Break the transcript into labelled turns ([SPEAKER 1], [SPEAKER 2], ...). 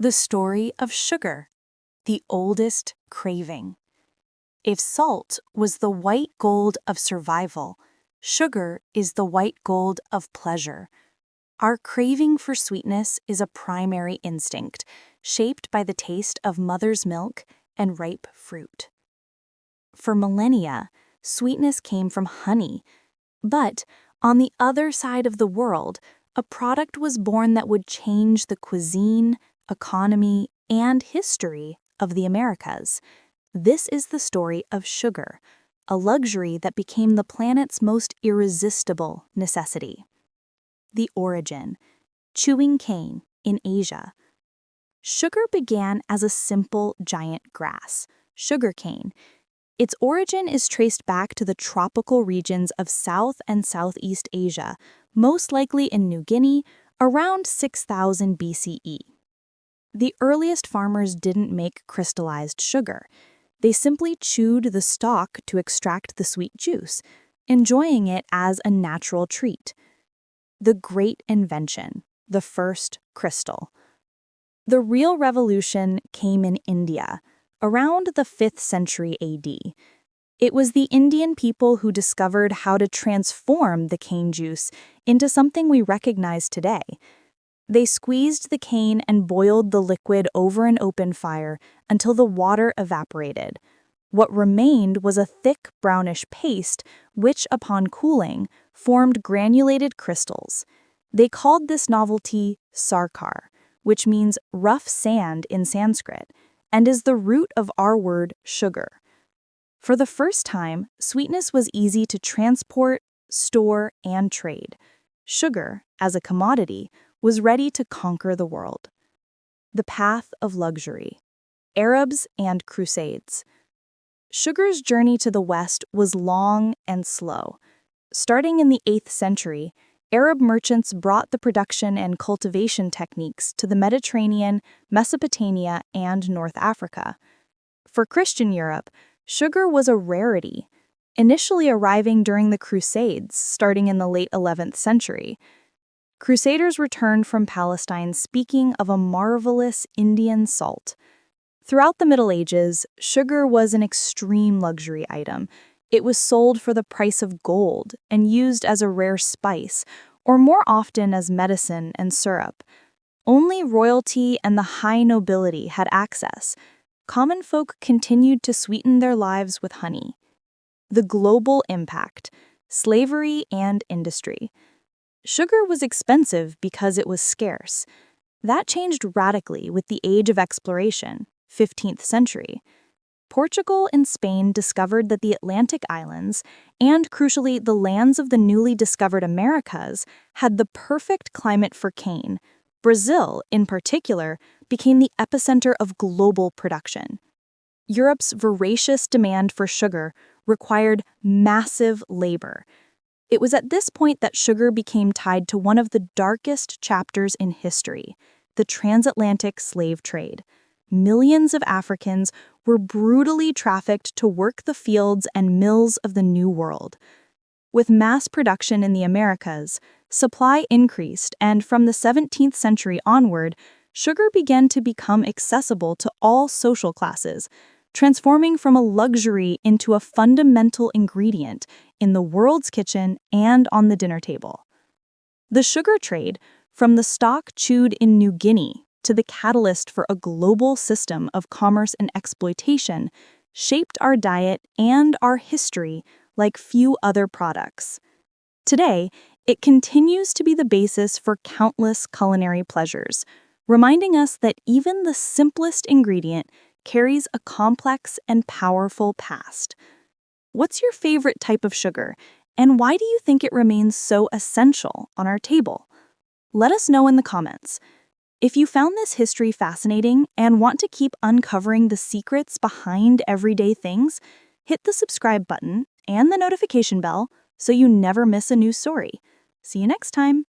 [SPEAKER 1] The story of sugar, the oldest craving. If salt was the white gold of survival, sugar is the white gold of pleasure. Our craving for sweetness is a primary instinct, shaped by the taste of mother's milk and ripe fruit. For millennia, sweetness came from honey, but on the other side of the world, a product was born that would change the cuisine, economy, and history of the Americas. This is the story of sugar, a luxury that became the planet's most irresistible necessity. The origin: chewing cane in Asia. Sugar began as a simple giant grass, sugarcane. Its origin is traced back to the tropical regions of South and Southeast Asia, most likely in New Guinea, around 6000 BCE. The earliest farmers didn't make crystallized sugar. They simply chewed the stalk to extract the sweet juice, enjoying it as a natural treat. The Great Invention, the first crystal. The real revolution came in India, around the 5th century AD. It was the Indian people who discovered how to transform the cane juice into something we recognize today. They squeezed the cane and boiled the liquid over an open fire until the water evaporated. What remained was a thick brownish paste which, upon cooling, formed granulated crystals. They called this novelty sarkar, which means rough sand in Sanskrit, and is the root of our word sugar. For the first time, sweetness was easy to transport, store, and trade. Sugar, as a commodity, was ready to conquer the world. The path of luxury. Arabs and Crusades. Sugar's journey to the West was long and slow. Starting in the 8th century, Arab merchants brought the production and cultivation techniques to the Mediterranean, Mesopotamia, and North Africa. For Christian Europe, sugar was a rarity, initially arriving during the Crusades, starting in the late 11th century. Crusaders returned from Palestine speaking of a marvelous Indian salt. Throughout the Middle Ages, sugar was an extreme luxury item. It was sold for the price of gold and used as a rare spice, or more often as medicine and syrup. Only royalty and the high nobility had access. Common folk continued to sweeten their lives with honey. The global impact: slavery and industry. Sugar was expensive because it was scarce. That changed radically with the Age of Exploration, 15th century. Portugal and Spain discovered that the Atlantic islands, and crucially the lands of the newly discovered Americas, had the perfect climate for cane. Brazil, in particular, became the epicenter of global production. Europe's voracious demand for sugar required massive labor. It was at this point that sugar became tied to one of the darkest chapters in history, the transatlantic slave trade. Millions of Africans were brutally trafficked to work the fields and mills of the New World. With mass production in the Americas, supply increased, and from the 17th century onward, sugar began to become accessible to all social classes, transforming from a luxury into a fundamental ingredient in the world's kitchen and on the dinner table. The sugar trade, from the stock chewed in New Guinea to the catalyst for a global system of commerce and exploitation, shaped our diet and our history like few other products. Today, it continues to be the basis for countless culinary pleasures, reminding us that even the simplest ingredient carries a complex and powerful past. What's your favorite type of sugar, and why do you think it remains so essential on our table? Let us know in the comments. If you found this history fascinating and want to keep uncovering the secrets behind everyday things, hit the subscribe button and the notification bell so you never miss a new story. See you next time.